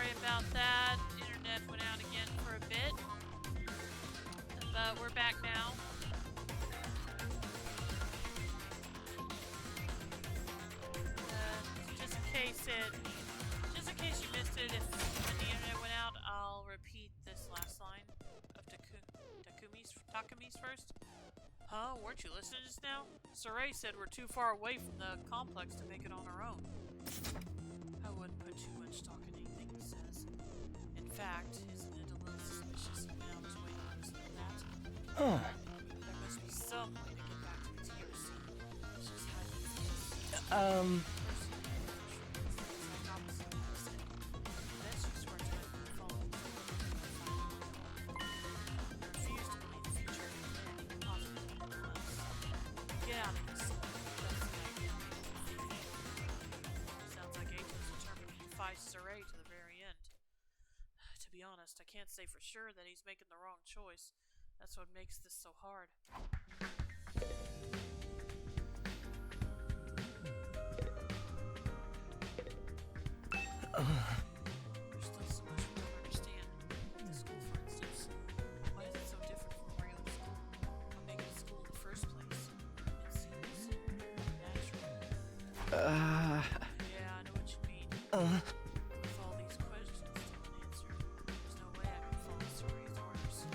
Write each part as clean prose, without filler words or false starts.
sorry about that. Internet went out again for a bit. But we're back now. Just in case you missed it, if when the internet went out, I'll repeat this last line of Takumi's first. Huh? Weren't you listening just now? Sarai said we're too far away from the complex to make it on our own. I wouldn't put too much stock in anything he says. In fact, isn't it a little suspicious he went out his way to let us know that? There must be some way to get back to the TRC. It's just how these things. Sarai to the very end. To be honest, I can't say for sure that he's making the wrong choice. That's what makes this so hard. There's still so much we don't understand. The school, for instance. Why is it so different from a regular school? What makes it a school in the first place? It seems natural. Yeah, I know what you mean. With all these questions still unanswered, there's no way I can follow Soray's orders.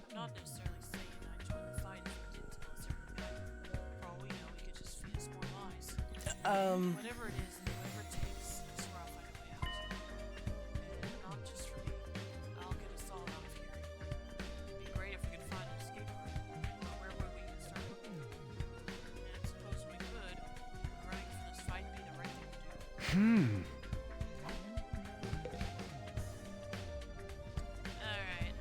I'm not necessarily saying I'd join the fight if he didn't tell us everything. For all we know, he could just feed us more lies. Whatever it is, whoever it takes, that's where I'll find a way out. And not just for me. I'll get us all out of here. It'd be great if we could find an escape route. But where would we even start looking? And suppose we could, would running from this fight be the right thing to do? Alright.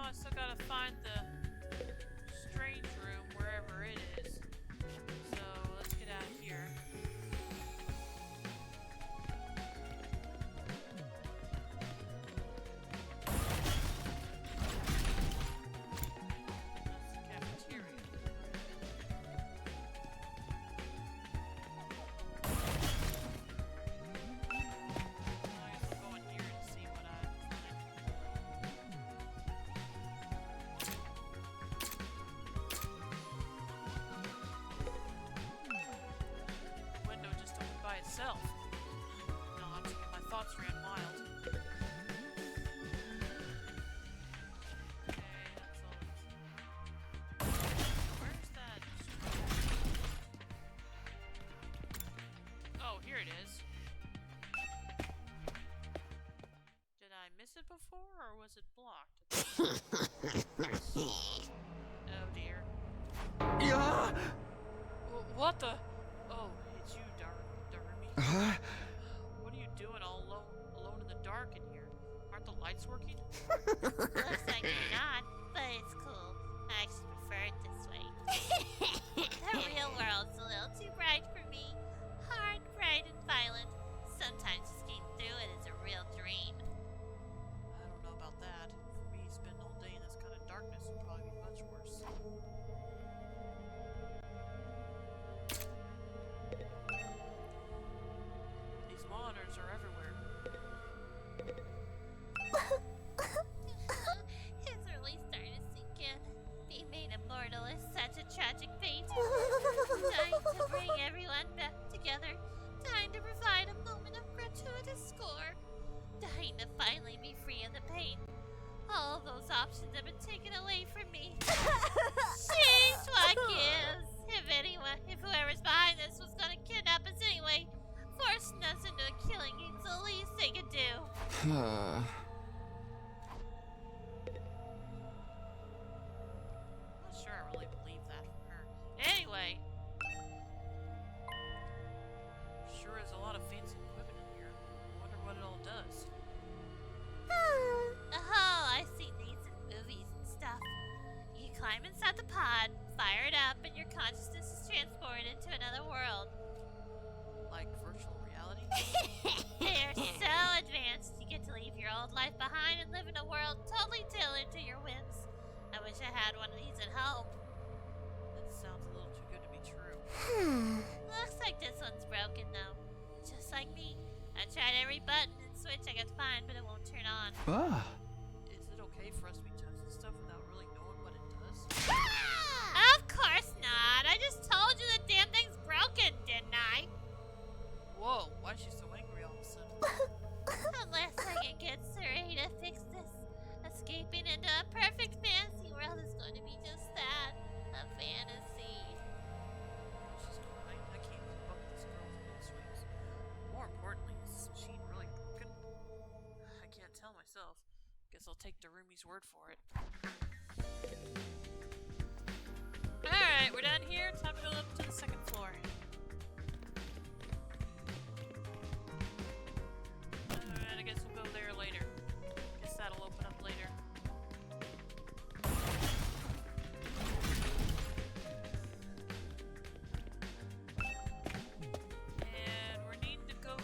I still gotta find the strange room wherever it is. So let's get out of here. That's the cafeteria. I guess I'll go in here and see what I find. Window just opened by itself. No, I'm thinking my thoughts ran wild. Okay, that's all. Where's that? Oh, here it is. Did I miss it before, or was it blocked? Oh dear. darkness would probably be much worse. These monitors are everywhere. It's really starting to sink in. Being made immortal is such a tragic fate. Dying to bring everyone back together. Dying to provide a moment of gratuitous score. Dying to finally be free of the pain. All of those options have been taken away from me. Sheesh, what gives? If whoever's behind this was gonna kidnap us anyway, forcing us into a killing is the least they could do. I'm not sure I really believe that from her. Anyway. Sure is a lot of fancy equipment in here. I wonder what it all does. Oh, I've seen these in movies and stuff. You climb inside the pod, fire it up, and your consciousness is transported into another world. Like virtual reality? They're so advanced, you get to leave your old life behind and live in a world totally tailored to your whims. I wish I had one of these at home. That sounds a little too good to be true. Looks like this one's broken, though. Just like me. I tried every button and switch I could find, but it won't turn on. Is it okay for us to be touching stuff without really knowing what it does? Of course not. I just told you the damn thing's broken, didn't I? Whoa, why is she so angry all of a sudden? Unless I can get Surrey to fix this, escaping into a perfect fantasy world is going to be just that, a fantasy. She's crying. I can't keep up with this girl's mood swings. More importantly, is this machine really broken? I can't tell myself. Guess I'll take Darumi's word for it. Alright, we're done here. Time to go up to the second floor. Alright, I guess we'll go there later. Guess that'll open up later. And we're needing to go to...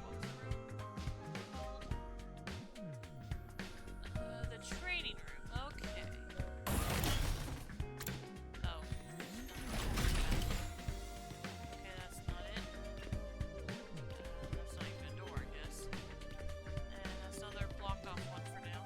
what's the room called? The training room. Okay. Oh. Okay, that's not it. That's not even a door, I guess. And that's another blocked off one for now.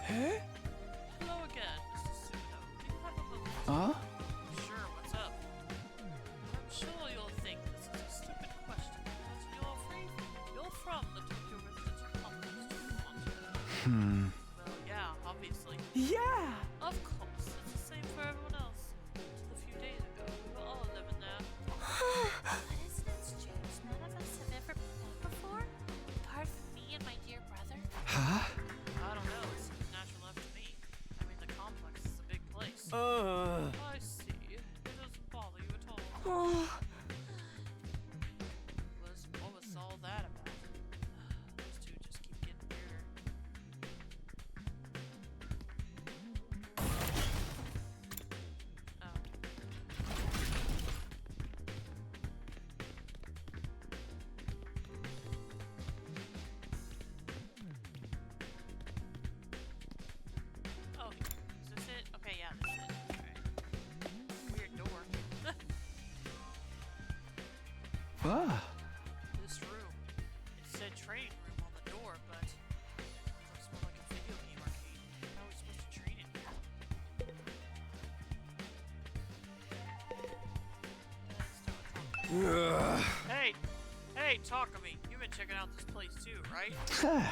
Hello again, Mr. Suno. Do you have a moment? Sure, what's up? I'm sure you'll think this is a stupid question, because you're from the Tokyo Residential Complex, do you want? Well, yeah, obviously. Yeah! Of course, it's the same for everyone else. Until a few days ago, we were all living there. But isn't it strange? None of us have ever been there before? Apart from me and my dear brother. Huh? I don't know, it seems natural enough to me. I mean, the complex is a big place. I see. It doesn't bother you at all. What was all that about? Those two just keep getting weirder. Oh. Oh, is this it? Okay, yeah, this is it. Alright. Weird door. This room. It said training room on the door, but it looks more like a video game arcade. How are we supposed to train in here? Hey, Takumi, you've been checking out this place too, right? Yeah,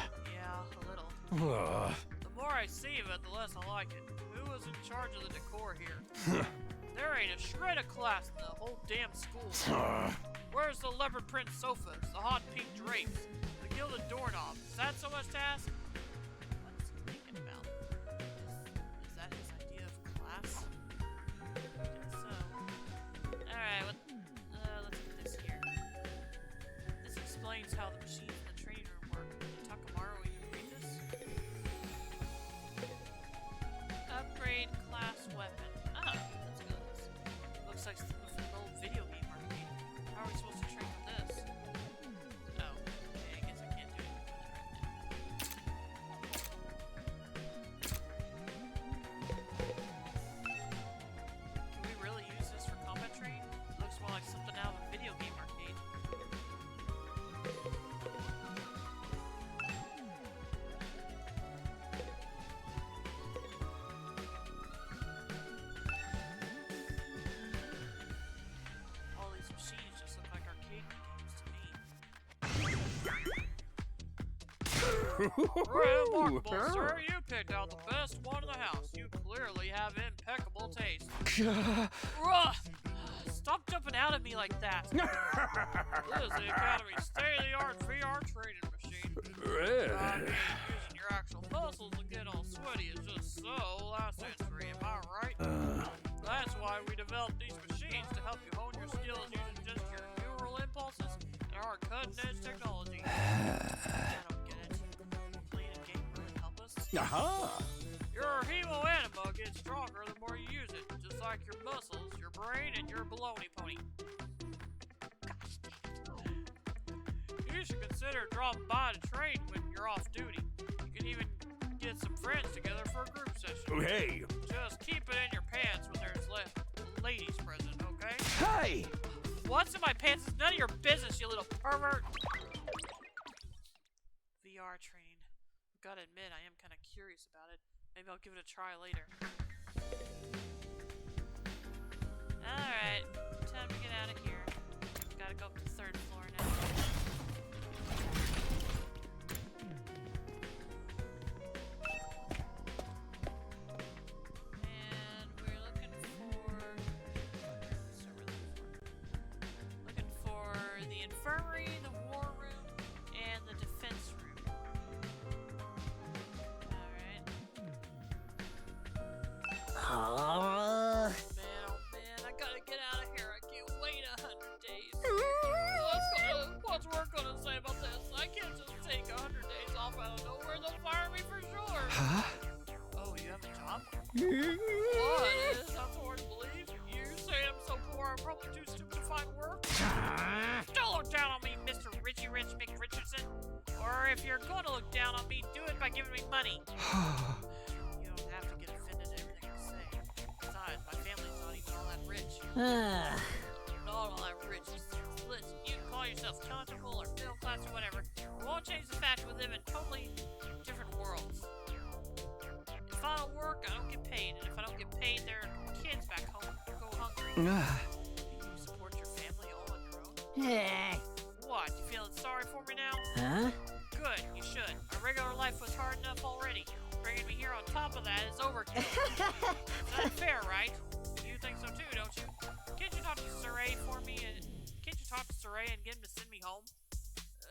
a little. The more I see of it, the less I like it. Who was in charge of the decor here? There ain't a shred of class in the whole damn school. Where's the leopard print sofas, the hot pink drapes, the gilded doorknobs? Is that so much to ask? What is he thinking about? Is that his idea of class? I guess so. Alright, let's look at this here. This explains how the machines in the training room work. Takamaru, you can read this? Upgrade class Remarkable, sir. You picked out the best one in the house. You clearly have impeccable taste. Ugh. Stop jumping out at me like that. This is the Academy's state-of-the-art VR training machine. I mean, using your actual muscles and getting all sweaty is just so last century, am I right? That's why we developed these machines to help you hone your skills using just your neural impulses and our cutting-edge technology. I don't get it. Playing a game really help us? Your hemo anima gets stronger the more you use it, just like your muscles, your brain, and your baloney pony. Gosh dang it. You should consider dropping by to train when you're off duty. You can even get some friends together for a group session. Hey! Just keep it in your pants when there's ladies present, okay? Hey! What's in my pants is none of your business, you little pervert! VR training. Gotta admit, I am kind of curious about it. Maybe I'll give it a try later. Alright, time to get out of here. Gotta go up to the 3rd floor now. And we're looking for the infirmary, the war room, and the defense room. Alright. Man, oh man, I gotta get out of here. I can't wait 100 days. What's work gonna say about this? I can't just take 100 days off out of nowhere. They'll fire me for sure. Huh? Oh, you have a job? What? Is that so hard to believe? You say I'm so poor, I'm probably too stupid to find work? Don't look down on me, Mr. Richie Rich McRichardson. Or if you're going to look down on me, do it by giving me money. You don't have to get offended at everything I say. Besides, my family's not even all that rich. Not all that rich. Listen, you can call yourself comfortable or middle class or whatever. It won't change the fact we live in totally different worlds. If I don't work, I don't get paid. And if I don't get paid, there are kids back home who go hungry. Do you support your family all on your own? What? You feeling sorry for me now? Huh? Good, you should. My regular life was hard enough already. Bringing me here on top of that is overkill. That's fair, right? You think so too, don't you? Can't you talk to Saray for me and can't you talk to Saray and get him to send me home?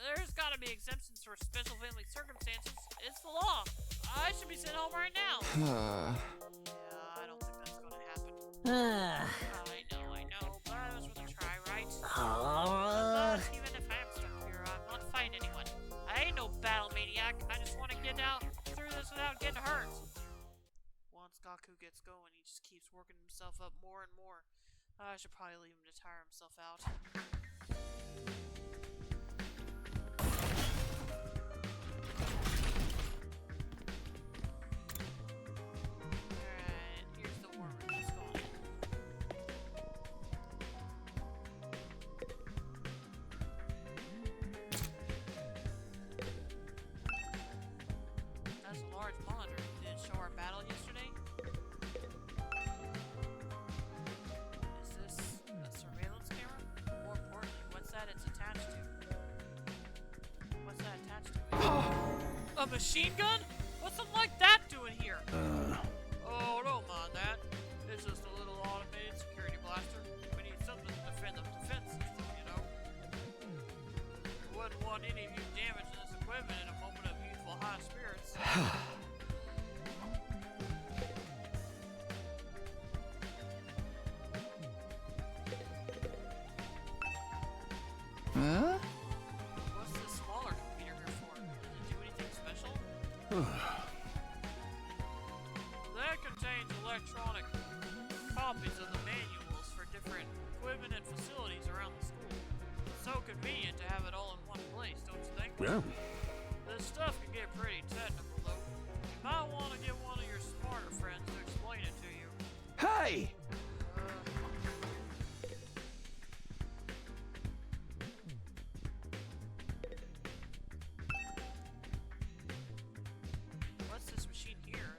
There's gotta be exemptions for special family circumstances. It's the law. I should be sent home right now. Yeah, I don't think that's gonna happen. I know, but I was worth a try, right? But even if I am stuck here, I'm not fighting anyone. I ain't no battle maniac. I just want to get out through this without getting hurt. Once Gaku gets going, he just keeps working himself up more and more. I should probably leave him to tire himself out. Alright, here's the war room. Let's go on. That's a large monitor. Did it show our battle yesterday? Is this a surveillance camera? More importantly, what's that it's attached to? What's that attached to? A machine gun? What's something like that doing here? Oh, don't mind that. It's just a little automated security blaster. We need something to defend the defense system, you know? Wouldn't want any of you damaging this equipment in a moment of youthful high spirits. Huh? What's this smaller computer here for? Does it do anything special? That contains electronic copies of the manuals for different equipment and facilities around the school. It's so convenient to have it all in one place, don't you think? Yeah. This stuff can get pretty technical, though. You might want to get one of your smarter friends to explain it to you. Hey! What's this machine here?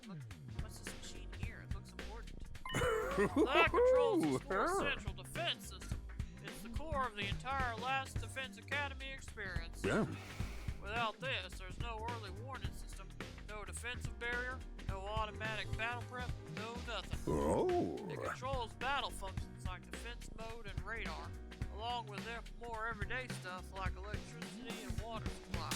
What's this machine here? It looks important. That controls the school's central defense system. It's the core of the entire last Defense Academy experience. Yeah. Without this, there's no early warning system, no defensive barrier, no automatic battle prep, no nothing. Oh. It controls battle functions like defense mode and radar, along with their more everyday stuff like electricity and water supply.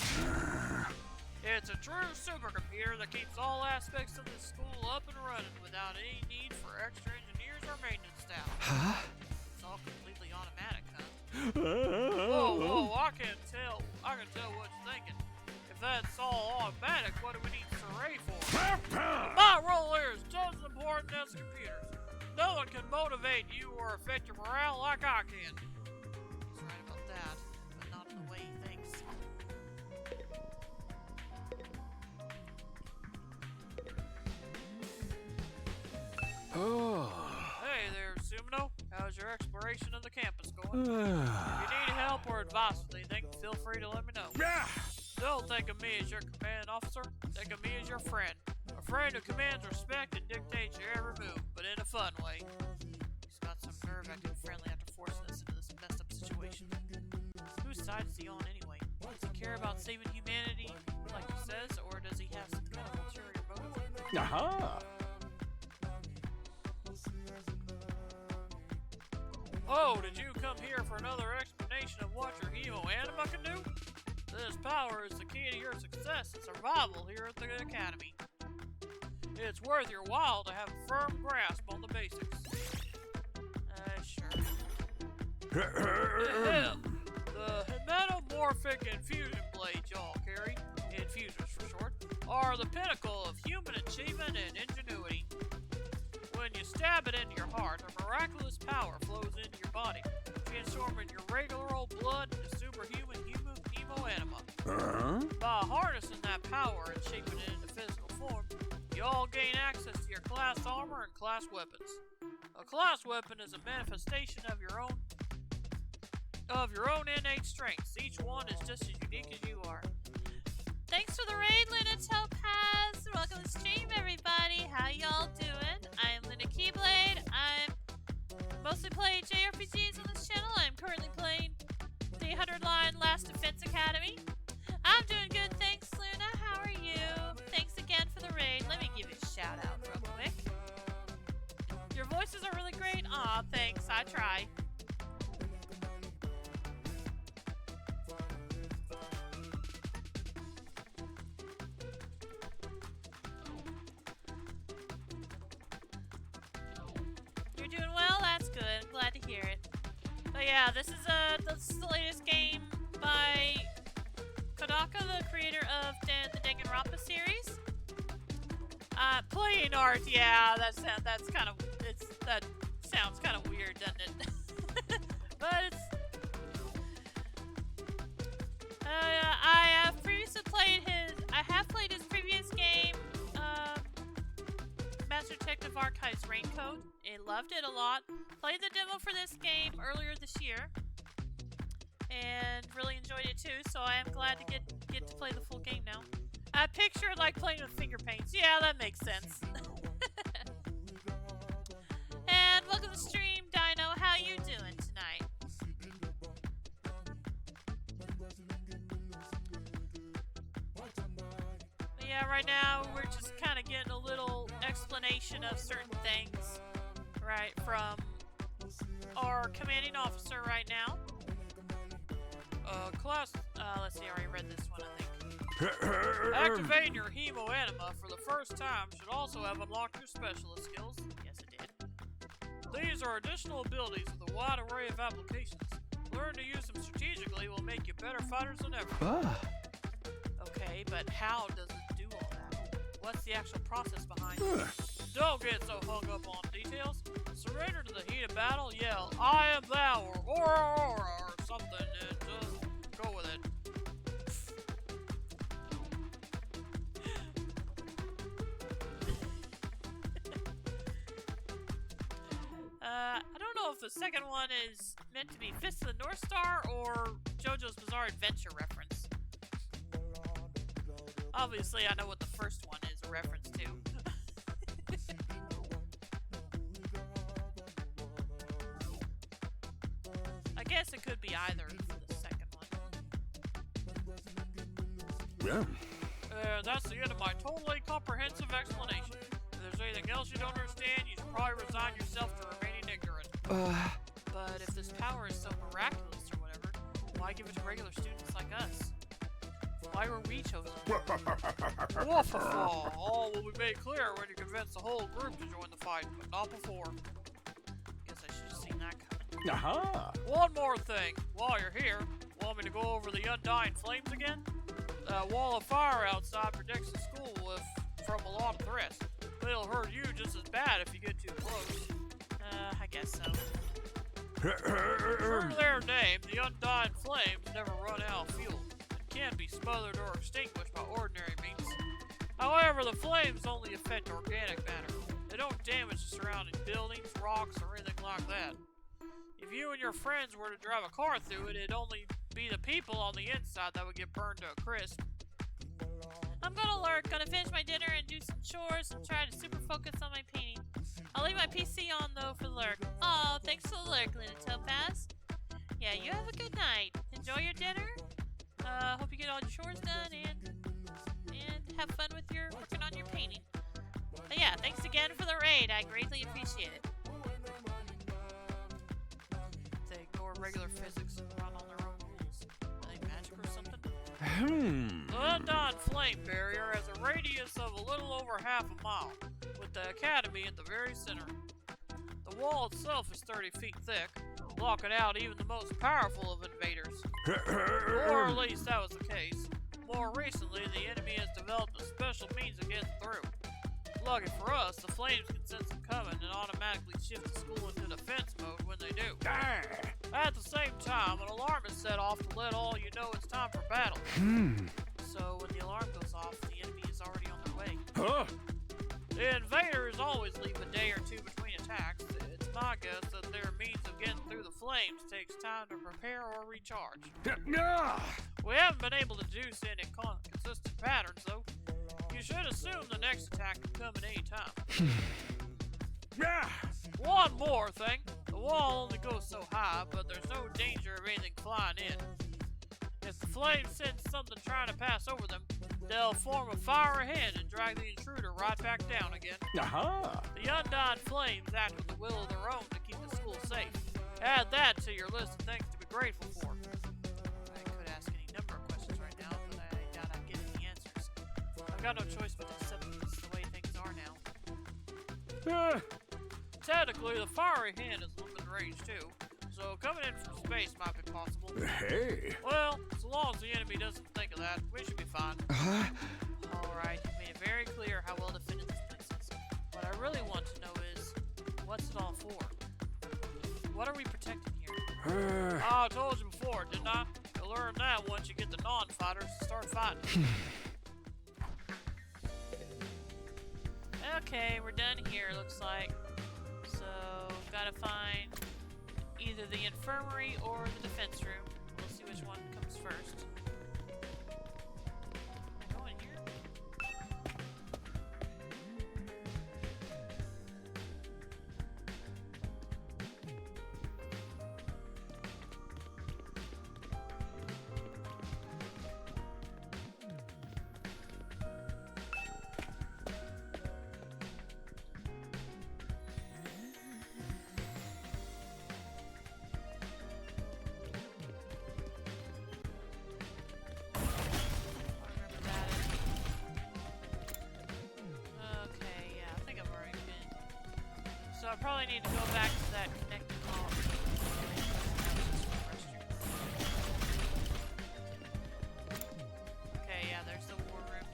It's a true supercomputer that keeps all aspects of the school up and running without any need for extra engineers or maintenance staff. Huh? It's all completely automatic, huh? Whoa, I can tell what you're thinking. If that's all automatic, what do we need Saray for? My role here is just as important as computers. No one can motivate you or affect your morale like I can. He's right about that, but not in the way he thinks. Oh. Hey there, Sumino. How's your exploration of the campus going? If you need help or advice with anything, feel free to let me know. Don't think of me as your commanding officer. Think of me as your friend. A friend who commands respect and dictates your every move, but in a fun way. He's got some nerve acting friendly after forcing us into this messed up situation. Whose side is he on anyway? Does he care about saving humanity, like he says, or does he have some kind of ulterior motive? Aha. Oh, did you come here for another explanation of what your hemo anima can do? This power is the key to your success and survival here at the Academy. It's worth your while to have a firm grasp on the basics. Sure. Hell, the metamorphic infusion blades y'all carry, infusers for short, are the pinnacle of human achievement and ingenuity. When you stab it into your heart, a miraculous power flows into your body, transforming your regular old blood into superhuman hemo anima. By harnessing that power and shaping it into physical form, you all gain access to your class armor and class weapons. A class weapon is a manifestation of your own innate strengths. Each one is just as unique as you are. Thanks for the raid, Luna Topaz. Welcome to stream, everybody. How y'all doing? I'm Luna Keyblade. I'm mostly playing JRPGs on this channel. I'm currently playing the 100 Line Last Defense Academy. I'm doing good, thanks, Luna. How are you? Thanks again for the raid. Let me give you a shout out real quick. Your voices are really great. Aw, thanks. I try. You're doing well? That's good. I'm glad to hear it. But yeah, this is the latest game by Kodaka, the creator of the Danganronpa series. Playing art, yeah, that sounds kind of weird, doesn't it? But it's I have previously played his previous game, Master Detective Archives Raincoat. I loved it a lot. Played the demo for this game earlier this year, and really enjoyed it too. So I am glad to get to play the full game now. I picture it like playing with finger paints. Yeah, that makes sense. And welcome to stream, Dino. How you doing tonight? But yeah, right now we're just kind of getting a little explanation of certain things, right, from our commanding officer right now. Let's see, I already read this one, I think. Activating your hemo anima for the first time should also have unlocked your specialist skills. Yes, it did. These are additional abilities with a wide array of applications. Learn to use them strategically will make you better fighters than ever. Okay, but how does it do all that? What's the actual process behind it? Don't get so hung up on details. Surrender to the heat of battle, yell, I am thou, or something, and just go with it. I don't know if the second one is meant to be Fist of the North Star or JoJo's Bizarre Adventure reference. Obviously, I know what the first one is a reference to. I guess it could be either for the second one. That's the end of my totally comprehensive explanation. If there's anything else you don't understand, you should probably resign yourself to remaining ignorant. But if this power is so miraculous or whatever, why give it to regular students like us? Why were we chosen? Waffle! All will be made clear when you convince the whole group to join the fight, but not before. Guess I should have seen that coming. Aha! One more thing. While you're here, want me to go over the undying flames again? That wall of fire outside protects the school from a lot of threats. But it'll hurt you just as bad if you get too close. I guess so. True to their name, the undying flames never run out of fuel. Can't be smothered or extinguished by ordinary means. However, the flames only affect organic matter. They don't damage the surrounding buildings, rocks, or anything like that. If you and your friends were to drive a car through it, it'd only be the people on the inside that would get burned to a crisp. I'm gonna lurk, gonna finish my dinner and do some chores and try to super focus on my painting. I'll leave my PC on though for the lurk. Oh, thanks for the lurk, Luna Topaz. Yeah, you have a good night. Enjoy your dinner. Hope you get all your chores done and have fun with your working on your painting. But yeah, thanks again for the raid. I greatly appreciate it. They ignore regular physics and run on their own rules. Are they magic or something? The undying flame barrier has a radius of a little over half a mile, with the academy at the very center. The wall itself is 30 feet thick, blocking out even the most powerful of invaders. Or at least that was the case. More recently, the enemy has developed a special means of getting through. Lucky for us, the flames can sense them coming and automatically shift the school into defense mode when they do. At the same time, an alarm is set off to let all you know it's time for battle. So when the alarm goes off, the enemy is already on their way. The invaders always leave a day or two between attacks. It's my guess that their means of getting through the flames takes time to prepare or recharge. We haven't been able to deduce any consistent patterns, though. You should assume the next attack can come at any time. One more thing. The wall only goes so high, but there's no danger of anything flying in. If the flames sense something trying to pass over them, they'll form a fire ahead and drag the intruder right back down again. The undying flames act with the will of their own to keep the school safe. Add that to your list of things to be grateful for. I could ask any number of questions right now, but I doubt I'd get any answers. I've got no choice but to accept this the way things are now. Technically, the fiery hand is limited range too, so coming in from space might be possible. Hey. Well, so long as the enemy doesn't think of that, we should be fine. Alright, you've made it very clear how well defended this place is. What I really want to know is, what's it all for? What are we protecting here? I told you before, didn't I? You'll learn that once you get the non-fighters to start fighting. Okay, we're done here, looks like. So, gotta find either the infirmary or the defense room. We'll see which one comes first. Can I go in here? So I probably need to go back to that connected hall. Okay, yeah, there's the war room.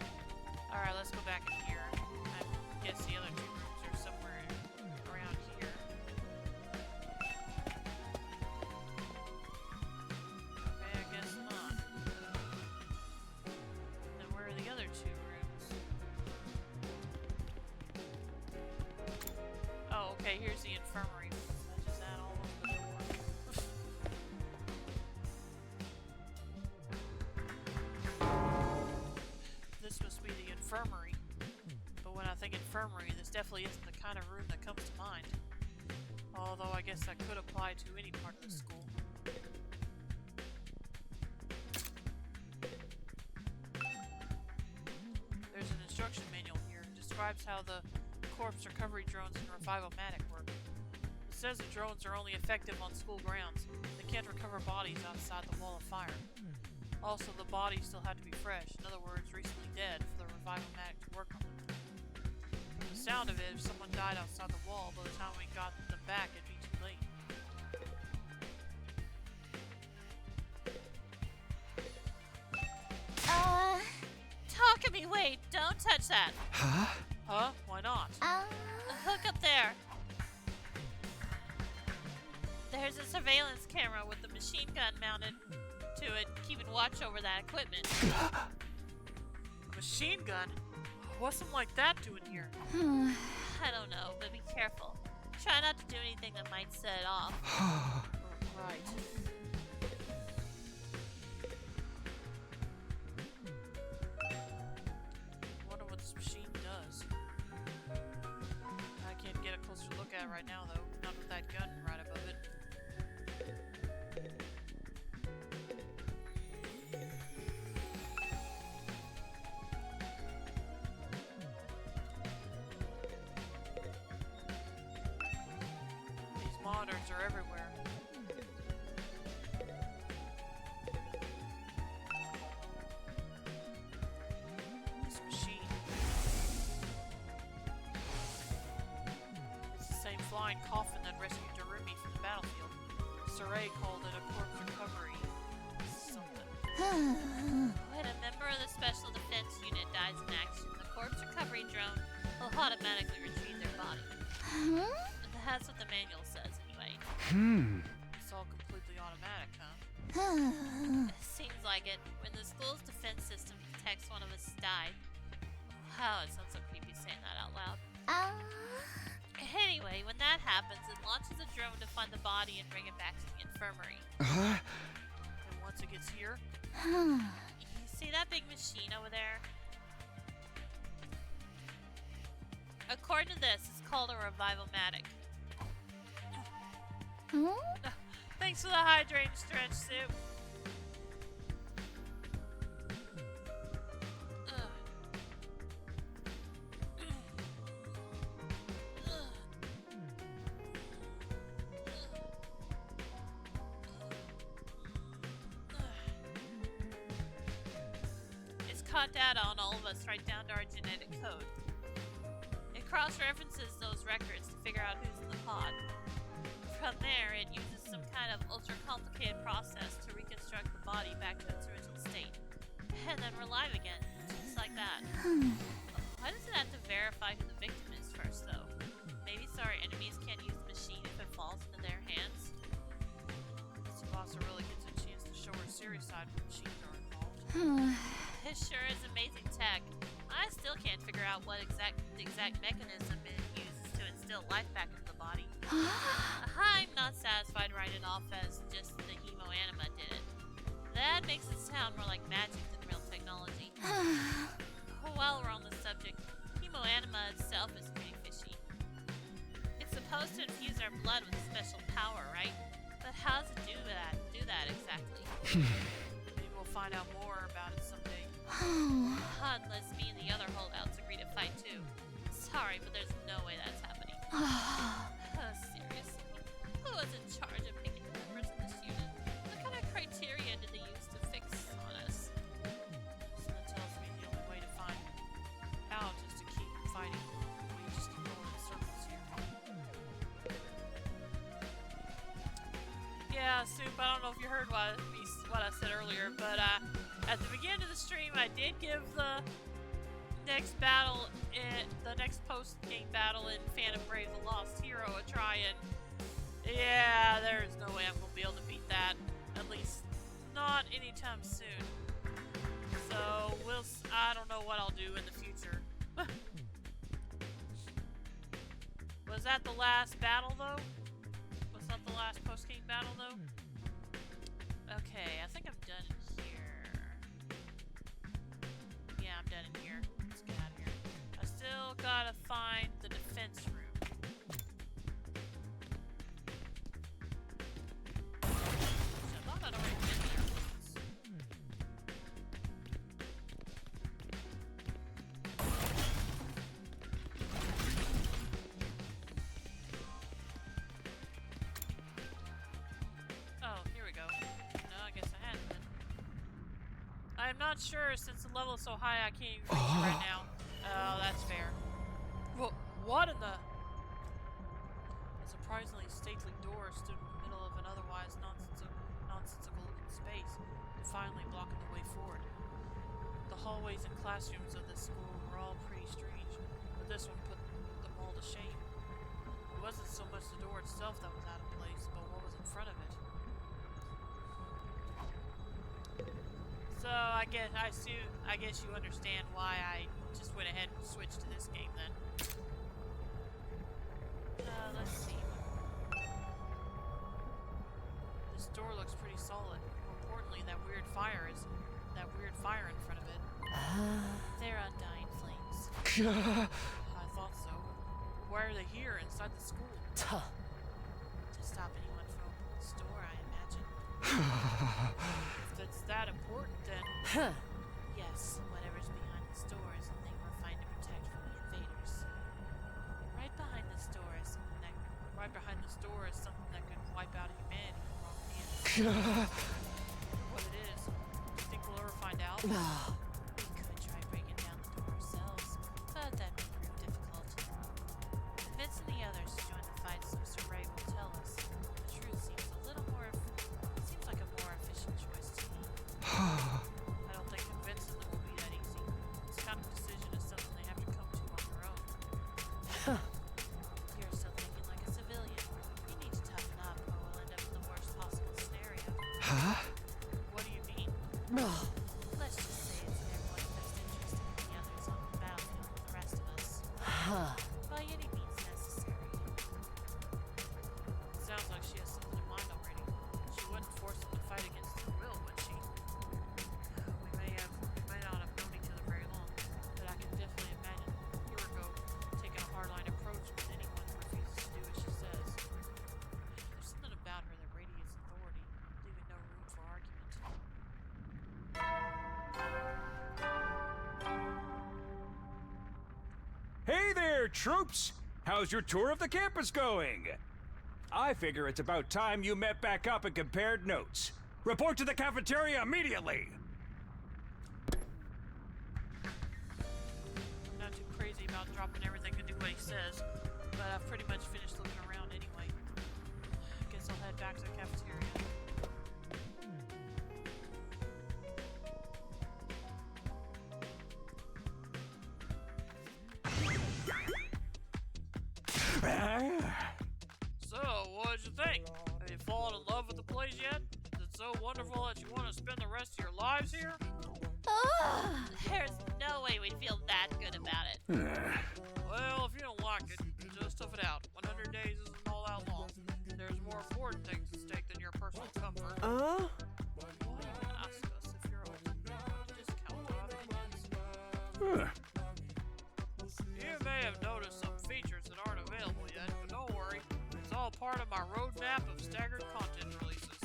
Alright, let's go back in here. I guess the other two rooms are somewhere around here. Okay, I guess not. Then where are the other two rooms? Oh, okay, here's the infirmary. I just add all over the door. This must be the infirmary. But when I think infirmary, this definitely isn't the kind of room that comes to mind. Although I guess that could apply to any part of the school. describes how the corpse recovery drones in Revival-Matic work. It says the drones are only effective on school grounds. They can't recover bodies outside the wall of fire. Also, the bodies still have to be fresh, in other words, recently dead, for the Revival-Matic to work on them. From the sound of it, if someone died outside the wall, by the time we got them back, it'd be too late. Talk at me, wait, don't touch that. Huh? Huh? Why not? Hook up there. There's a surveillance camera with a machine gun mounted to it, keeping watch over that equipment. A machine gun? What's something like that doing here? I don't know, but be careful. Try not to do anything that might set it off. Right. Wonder what this machine does. I can't get a closer look at it right now, though. Not with that gun right above it. These monitors are everywhere. This machine. It's the same flying coffin that rescued Darumi from the battlefield. Saray called it a corpse recovery something. When a member of the Special Defense Unit dies in action, the corpse recovery drone will automatically retrieve their body. That's what the manual says, anyway. It's all completely automatic, huh? Seems like it. When the school's defense system detects one of us died. Wow, it sounds so creepy saying that out loud. Anyway, when that happens, it launches a drone to find the body and bring it back to the infirmary. And once it gets here, You see that big machine over there? According to this, it's called a Revival-Matic. Thanks for the hydrating stretch, Soup. It's caught data on all of us right down to our genetic code. It cross-references those records to figure out who's in the pod. From there, it uses some kind of ultra-complicated process to reconstruct the body back to its original state. And then we're live again, just like that. Why does it have to verify who the victim is first, though? Maybe so our enemies can't use the machine if it falls into their hands? Tsubasa really gets a chance to show her serious side when machines are involved. It sure is amazing tech. I still can't figure out what the exact mechanism it uses to instill life back into the body. I'm not satisfied writing it off as just the hemo-anima did it. That makes it sound more like magic than real technology. While we're on the subject, hemo-anima itself is pretty fishy. It's supposed to infuse our blood with a special power, right? But how does it do that exactly? Maybe we'll find out more about it someday. Unless me and the other holdouts agree to fight too. Sorry, but there's no way that's happening. Seriously, who was in charge of picking the members of this unit? What kind of criteria did they use to fix on us? So that tells me the only way to find out is to keep fighting. We just keep going in circles here. Yeah, Soup, I don't know if you heard what I said earlier, but at the beginning of the stream, I did give the next battle, the next post-game battle in Phantom Brave the Lost Hero a try, and yeah, there's no way I'm going to be able to beat that. At least, not anytime soon. So, I don't know what I'll do in the future. Was that the last battle, though? Was that the last post-game battle, though? Okay, I think I'm done in here. Yeah, I'm done in here. Let's get out of here. I still gotta find the defense room. I thought I'd already been there once. not sure since the level is so high I can't even reach it right now. Oh, that's fair. What in the... A surprisingly stately door stood in the middle of an otherwise nonsensical looking space, defiantly blocking the way forward. The hallways and classrooms of this school were all pretty strange, but this one put them all to shame. It wasn't so much the door itself that was out of place, but what was in front of it. So I guess you understand why I just went ahead and switched to this game then. Let's see. This door looks pretty solid. More importantly, that weird fire in front of it. They're undying flames. I thought so. Why are they here inside the school? To stop anyone from opening the store, I imagine. If it's that important, then yes, whatever's behind this door is the thing we're trying to protect from the invaders. Right behind this door is something that could wipe out humanity in the wrong hands. What it is, do you think we'll ever find out? We could try breaking down the door ourselves, but that may prove difficult. Convincing the others to join the fight so Mr. Ray will tell us the truth seems like a more efficient choice to me. I don't think convincing them will be that easy. This kind of decision is something they have to come to on their own. You're still thinking like a civilian. You need to toughen up or we'll end up in the worst possible scenario. What do you mean? Let's just say it's in everyone's best interest to put the others on the battlefield with the rest of us. By any means necessary. Sounds like she has something in mind already. She wouldn't force them to fight against their will, would she? We may not have known each other very long, but I can definitely imagine Hiroko taking a hardline approach with anyone who refuses to do as she says. There's something about her that radiates authority, leaving no room for argument. Hey there, troops! How's your tour of the campus going? I figure it's about time you met back up and compared notes. Report to the cafeteria immediately! I'm not too crazy about dropping everything to do what he says, but I've pretty much finished looking around anyway. Guess I'll head back to the cafeteria. So, what did you think? Have you fallen in love with the place yet? Is it so wonderful that you want to spend the rest of your lives here? There's no way we'd feel that good about it. Well, if you don't like it, just tough it out. 100 days isn't all that long. There's more important things at stake than your personal comfort. Why even ask us if you're open to a discount on other things? You may have noticed some features that aren't available yet, but don't worry. It's all part of my roadmap of staggered content releases.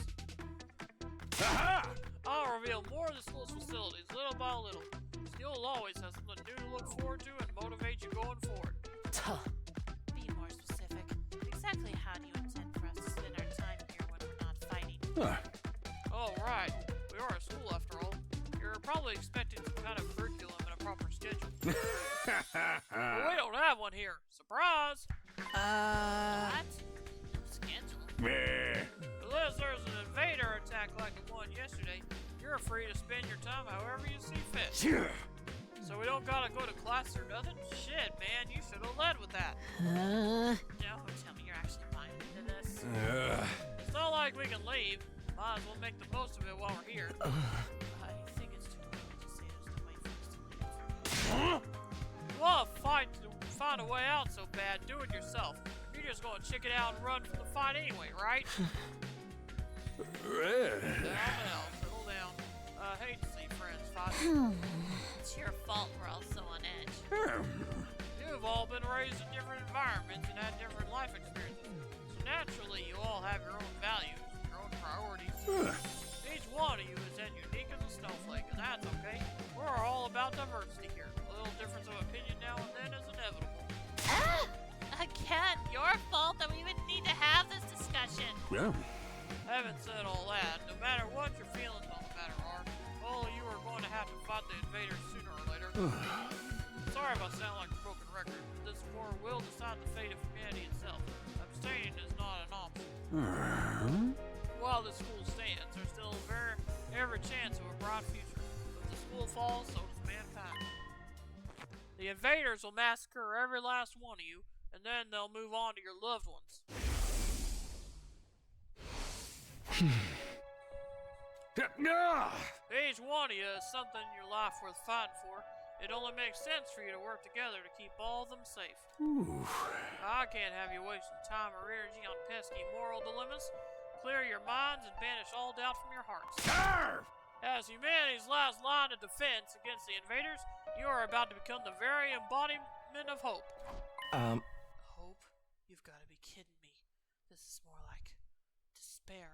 Aha! I'll reveal more of the school's facilities little by little, so you'll always have something new to look forward to and motivate you going forward. Be more specific. Exactly how do you intend for us to spend our time here when we're not fighting? Oh, right. We are a school after all. You're probably expecting some kind of curriculum and a proper schedule. But we don't have one here. Surprise! What? No schedule? Unless there's an invader attack like the one yesterday, you're free to spend your time however you see fit. So we don't gotta go to class or nothing? Shit, man, you should have led with that. Don't tell me you're actually buying into this. It's not like we can leave. Might as well make the most of it while we're here. I think it's too early to say there's no way for us to leave. You want to find a way out so bad, do it yourself. You're just gonna chick it out and run from the fight anyway, right? Now, settle down. Hate to see friends fight. It's your fault we're all so on edge. You've all been raised in different environments and had different life experiences. So naturally, you all have your own values, your own priorities. Each one of you is as unique as a snowflake, and that's okay. We're all about diversity here. A little difference of opinion now and then is inevitable. Again, your fault that we would need to have this discussion. Having said all that, no matter what your feelings on the matter are, all of you are going to have to fight the invaders sooner or later. Sorry if I sound like a broken record, but this war will decide the fate of humanity itself. Abstaining is not an option. While the school stands, there's still every chance of a bright future. If the school falls, so does mankind. The invaders will massacre every last one of you, and then they'll move on to your loved ones. Each one of you is something in your life worth fighting for. It only makes sense for you to work together to keep all of them safe. I can't have you wasting time or energy on pesky moral dilemmas. Clear your minds and banish all doubt from your hearts. As humanity's last line of defense against the invaders, you are about to become the very embodiment of hope. Hope? You've got to be kidding me. This is more like despair.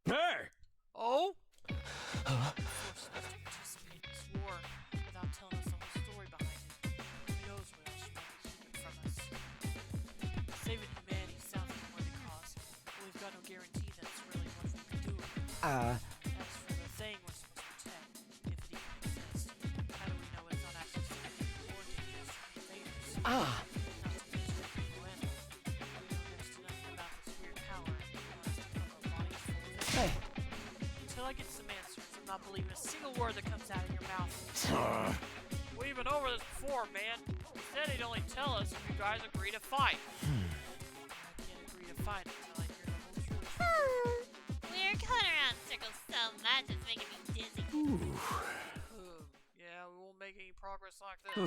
Hey! Oh? Forcing us to participate in this war without telling us the whole story behind it. Who knows what else you might be keeping from us? Saving humanity sounds like a worthy cause, but we've got no guarantee that's really what we'll be doing. As for the thing we're supposed to protect, if it even exists, how do we know it's not actually something more dangerous than invaders? Not to mention the people in it. We know next to nothing about this weird power, and you want us to cover our bodies full of it. Hey. Until I get some answers, I'm not believing a single word that comes out of your mouth. We've been over this before, man. You said he'd only tell us if you guys agree to fight. I can't agree to fight until I hear the whole truth. We're going around in circles so much it's making me dizzy. Yeah, we won't make any progress like this.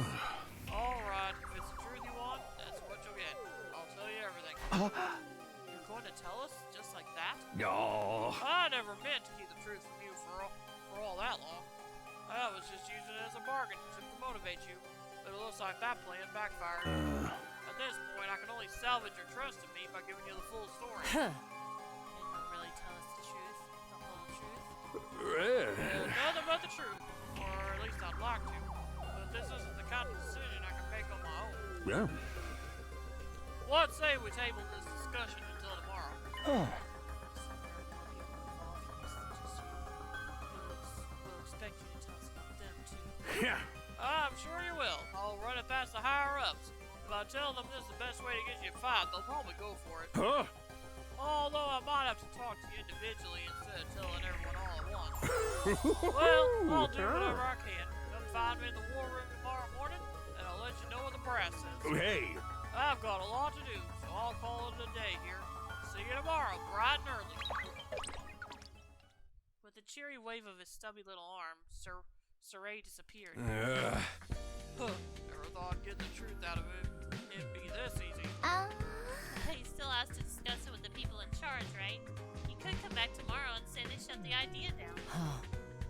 Alright, if it's the truth you want, that's what you'll get. I'll tell you everything. You're going to tell us just like that? No. I never meant to keep the truth from you for all that long. I was just using it as a bargain to motivate you, but it looks like that plan backfired. At this point, I can only salvage your trust in me by giving you the full story. And you'll really tell us the truth? The whole truth? Nothing but the truth, or at least I'd like to. But this isn't the kind of decision I can make on my own. Yeah. Let's say we table this discussion until tomorrow. We'll expect you to tell us about them too. Yeah. I'm sure you will. I'll run it past the higher-ups. If I tell them this is the best way to get you a fight, they'll probably go for it. Huh? Although I might have to talk to you individually instead of telling everyone all at once. Well, I'll do whatever I can. Come find me in the war room tomorrow morning, and I'll let you know what the brass says. Hey. I've got a lot to do, so I'll call it a day here. See you tomorrow, bright and early. With a cheery wave of his stubby little arm, Saray disappeared. Never thought getting the truth out of him it'd be this easy. He still has to discuss it with the people in charge, right? He could come back tomorrow and say they shut the idea down. I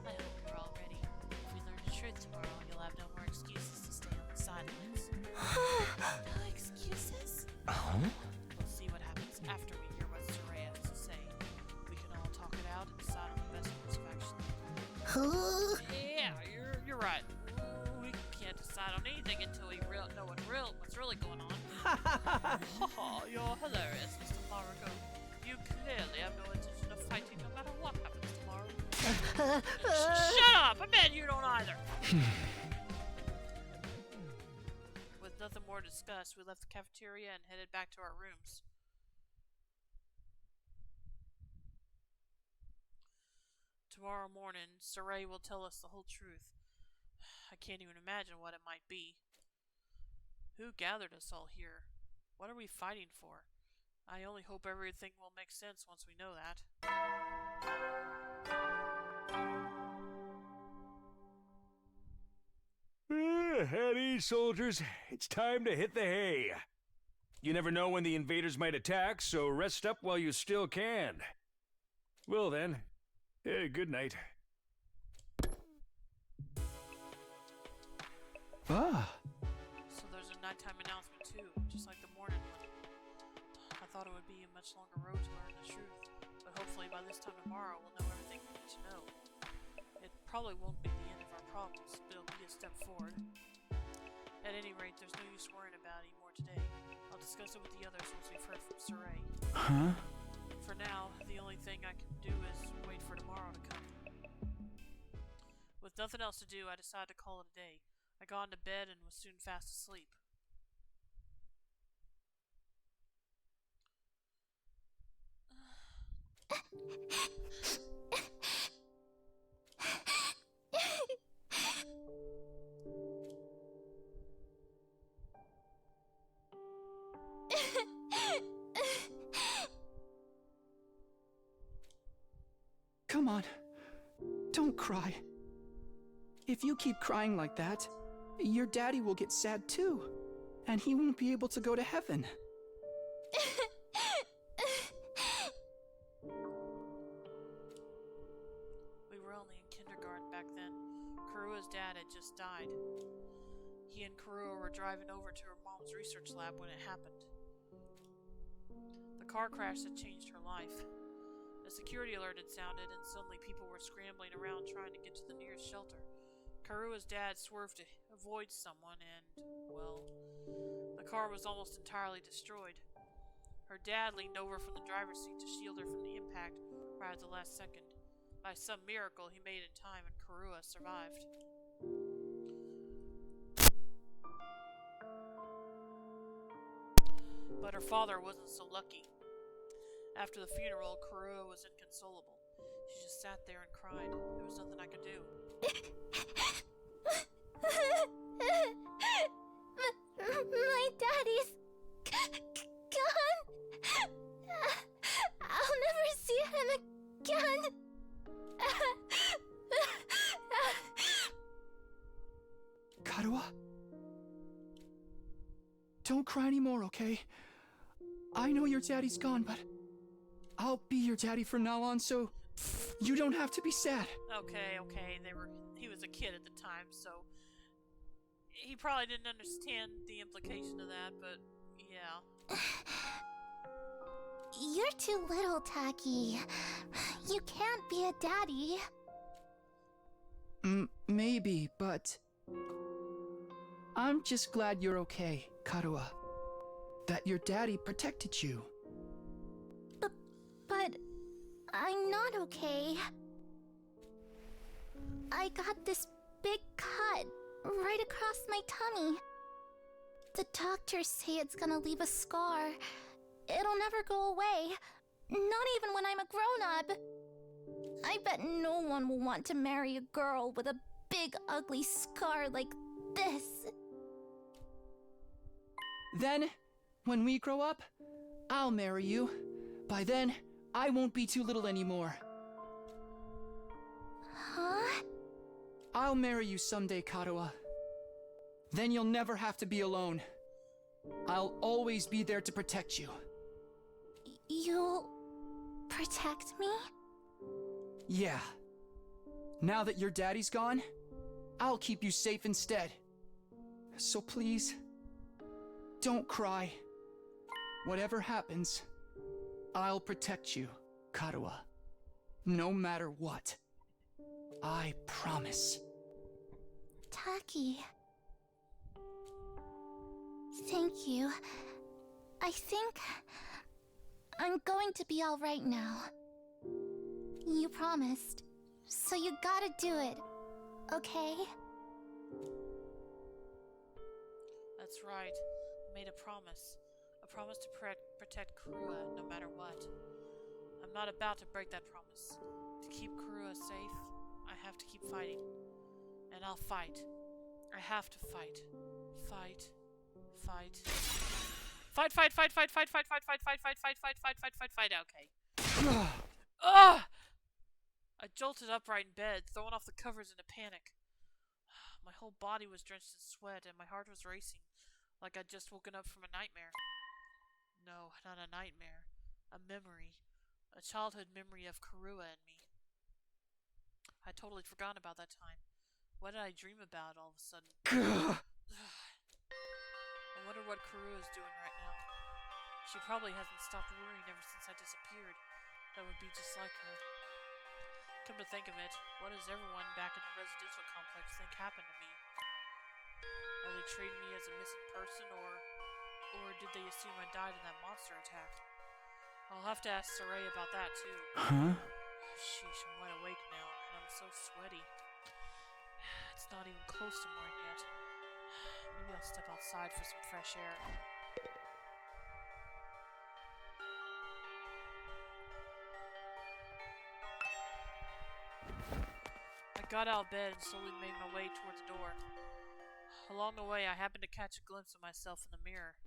hope you're all ready. If we learn the truth tomorrow, you'll have no more excuses to stay on the sidelines. No excuses? We'll see what happens after we hear what Soraya has to say. We can all talk it out and decide on the best course of action. Yeah, you're right. We can't decide on anything until we know what's really going on. You're hilarious, Mr. Haruko. You clearly have no intention of fighting no matter what happens tomorrow. Shut up! I bet you don't either! With nothing more to discuss, we left the cafeteria and headed back to our rooms. Tomorrow morning, Saray will tell us the whole truth. I can't even imagine what it might be. Who gathered us all here? What are we fighting for? I only hope everything will make sense once we know that. At ease, soldiers. It's time to hit the hay. You never know when the invaders might attack, so rest up while you still can. Well then, good night. So there's a nighttime announcement too, just like the morning one. I thought it would be a much longer road to learn the truth, but hopefully by this time tomorrow we'll know everything we need to know. It probably won't be the end of our problems, but it'll be a step forward. At any rate, there's no use worrying about it anymore today. I'll discuss it with the others once we've heard from Saray. For now, the only thing I can do is wait for tomorrow to come. With nothing else to do, I decided to call it a day. I got into bed and was soon fast asleep. Come on. Don't cry. If you keep crying like that, your daddy will get sad too, and he won't be able to go to heaven. We were only in kindergarten back then. Karua's dad had just died. He and Karua were driving over to her mom's research lab when it happened. The car crash had changed her life. A security alert had sounded, and suddenly people were scrambling around trying to get to the nearest shelter. Karua's dad swerved to avoid someone, and, well, the car was almost entirely destroyed. Her dad leaned over from the driver's seat to shield her from the impact right at the last second. By some miracle, he made it in time, and Karua survived. But her father wasn't so lucky. After the funeral, Karua was inconsolable. She just sat there and cried. There was nothing I could do. My daddy's gone. I'll never see him again. Karua? Don't cry anymore, okay? I know your daddy's gone, but I'll be your daddy from now on, so you don't have to be sad. Okay. He was a kid at the time, so he probably didn't understand the implication of that, but yeah. You're too little, Taki. You can't be a daddy. Maybe, but I'm just glad you're okay, Karua. That your daddy protected you. But I'm not okay. I got this big cut right across my tummy. The doctors say it's gonna leave a scar. It'll never go away. Not even when I'm a grown-up. I bet no one will want to marry a girl with a big ugly scar like this. Then, when we grow up, I'll marry you. By then, I won't be too little anymore. Huh? I'll marry you someday, Karua. Then you'll never have to be alone. I'll always be there to protect you. You'll protect me? Yeah. Now that your daddy's gone, I'll keep you safe instead. So please, don't cry. Whatever happens, I'll protect you, Karua. No matter what. I promise. Taki. Thank you. I think I'm going to be all right now. You promised, so you gotta do it, okay? That's right. I made a promise. A promise to protect Karua no matter what. I'm not about to break that promise. To keep Karua safe, I have to keep fighting. And I'll fight. I have to fight. Fight. Fight. Fight, fight, fight, fight, fight, fight, fight, fight, fight, fight, fight, fight, fight, fight, fight, fight, okay. Ugh! I jolted upright in bed, throwing off the covers in a panic. My whole body was drenched in sweat, and my heart was racing, like I'd just woken up from a nightmare. No, not a nightmare. A memory. A childhood memory of Karua and me. I'd totally forgotten about that time. What did I dream about all of a sudden? I wonder what Karua is doing right now. She probably hasn't stopped worrying ever since I disappeared. That would be just like her. Come to think of it, what does everyone back in the residential complex think happened to me? Are they treating me as a missing person, or did they assume I died in that monster attack? I'll have to ask Saray about that too. Huh? Sheesh, I'm wide awake now, and I'm so sweaty. It's not even close to morning yet. Maybe I'll step outside for some fresh air. I got out of bed and slowly made my way towards the door. Along the way, I happened to catch a glimpse of myself in the mirror.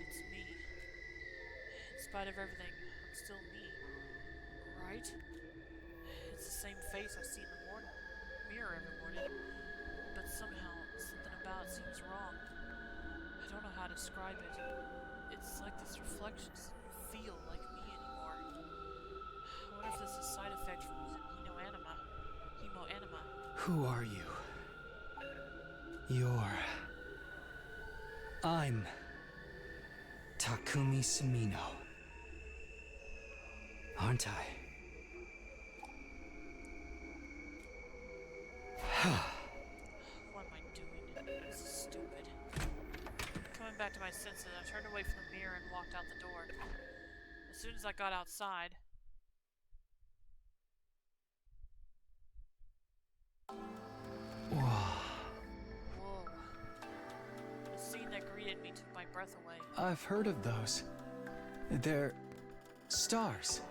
It's me. In spite of everything, I'm still me. Right? It's the same face I see in the mirror every morning. But somehow, something about it seems wrong. I don't know how to describe it. It's like this reflection doesn't feel like me anymore. I wonder if this is a side effect from using hemo-anima. Who are you? I'm Takumi Sumino. Aren't I? What am I doing? This is stupid. Coming back to my senses, I turned away from the mirror and walked out the door. As soon as I got outside... Whoa. The scene that greeted me took my breath away. I've heard of those. They're stars,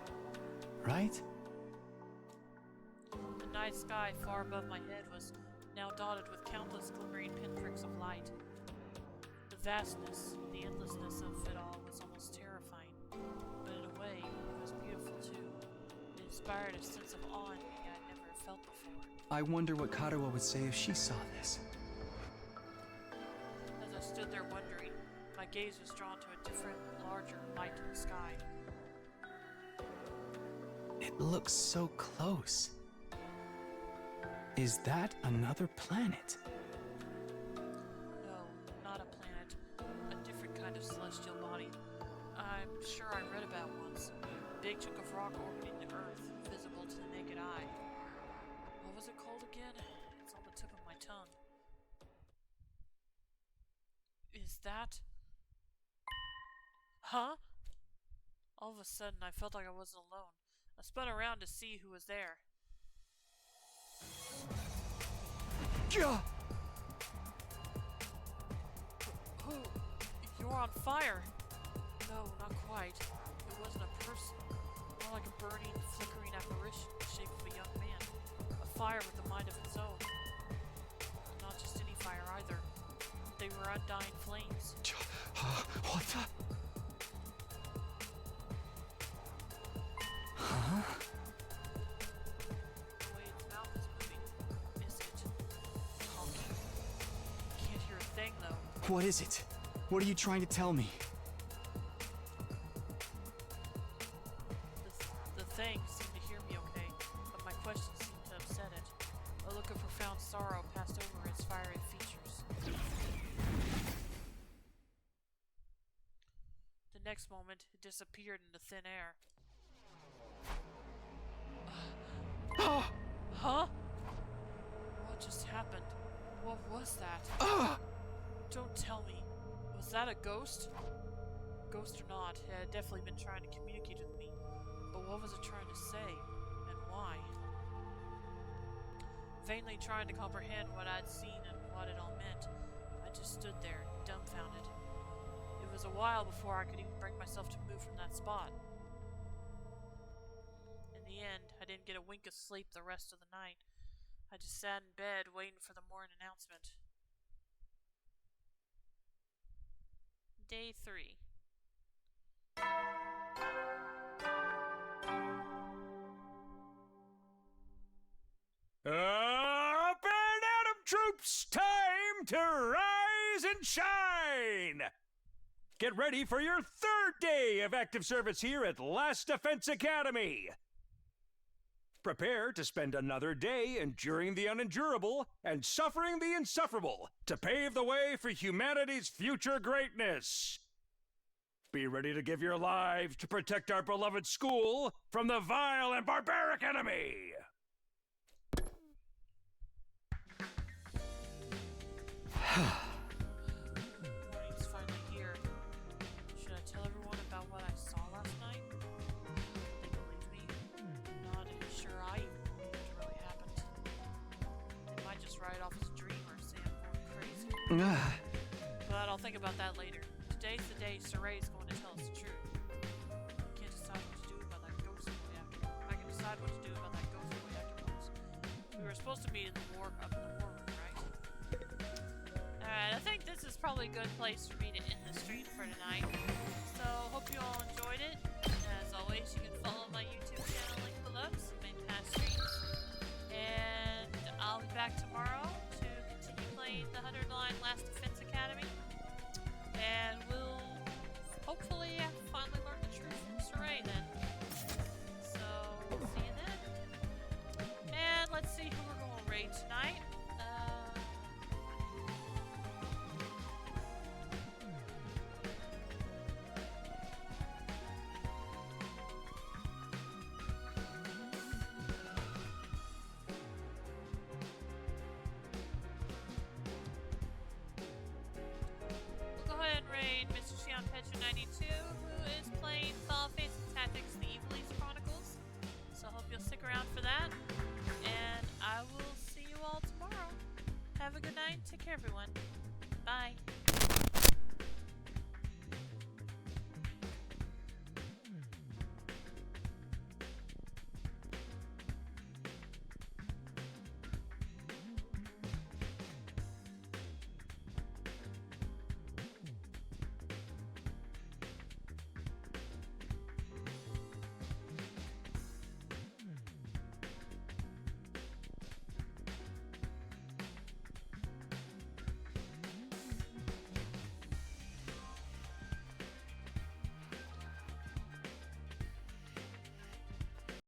right? The night sky far above my head was now dotted with countless glimmering pinpricks of light. The vastness, the endlessness of it all was almost terrifying, but in a way, it was beautiful too. It inspired a sense of awe in me I'd never felt before. I wonder what Karawa would say if she saw this. As I stood there wondering, my gaze was drawn to a different, larger light in the sky. It looks so close. Is that another planet? No, not a planet. A different kind of celestial body. I'm sure I read about once. A big chunk of rock orbiting the Earth, visible to the naked eye. What was it called again? It's on the tip of my tongue. Is that... Huh? All of a sudden, I felt like I wasn't alone. I spun around to see who was there. Gah! Oh, you're on fire! No, not quite. It wasn't a person. More like a burning, flickering apparition in the shape of a young man. A fire with a mind of its own. Not just any fire either. They were undying flames. What the? Huh? The way its mouth is moving. Is it talking? Can't hear a thing though. What is it? What are you trying to tell me? The thing seemed to hear me okay, but my questions seemed to upset it. A look of profound sorrow passed over its fiery features. The next moment, it disappeared into thin air. Huh? What just happened? What was that? Don't tell me. Was that a ghost? Ghost or not, it had definitely been trying to communicate with me. But what was it trying to say? And why? Vainly trying to comprehend what I'd seen and what it all meant, I just stood there, dumbfounded. It was a while before I could even bring myself to move from that spot. In the end, I didn't get a wink of sleep the rest of the night. I just sat in bed waiting for the morning announcement. Day 3. Up and at 'em, troops! Time to rise and shine! Get ready for your third day of active service here at Last Defense Academy. Prepare to spend another day enduring the unendurable and suffering the insufferable to pave the way for humanity's future greatness. Be ready to give your lives to protect our beloved school from the vile and barbaric enemy. Morning's finally here. Should I tell everyone about what I saw last night? Ugh. But I'll think about that later. Today's the day Saray's going to tell us the truth. I can't decide what to do about that ghost boy after. I can decide what to do about that ghost boy afterwards. We were supposed to meet in the war up in the war room, right? Alright, I think this is probably a good place for me to end the stream for tonight. So, hope you all enjoyed it. As always, you can follow my YouTube channel link below to see my past streams. And I'll be back tomorrow to continue playing the 100-line Last Defense Academy. And we'll hopefully finally learn the truth from Saray then. So, see you then. And let's see who we're going to raid tonight. We'll go ahead and raid Mr. Xian Petra 92, who is playing Fall Facing Tactics, the Evil East Chronicles. So I hope you'll stick around for that. And I will see you all tomorrow. Have a good night. Take care, everyone.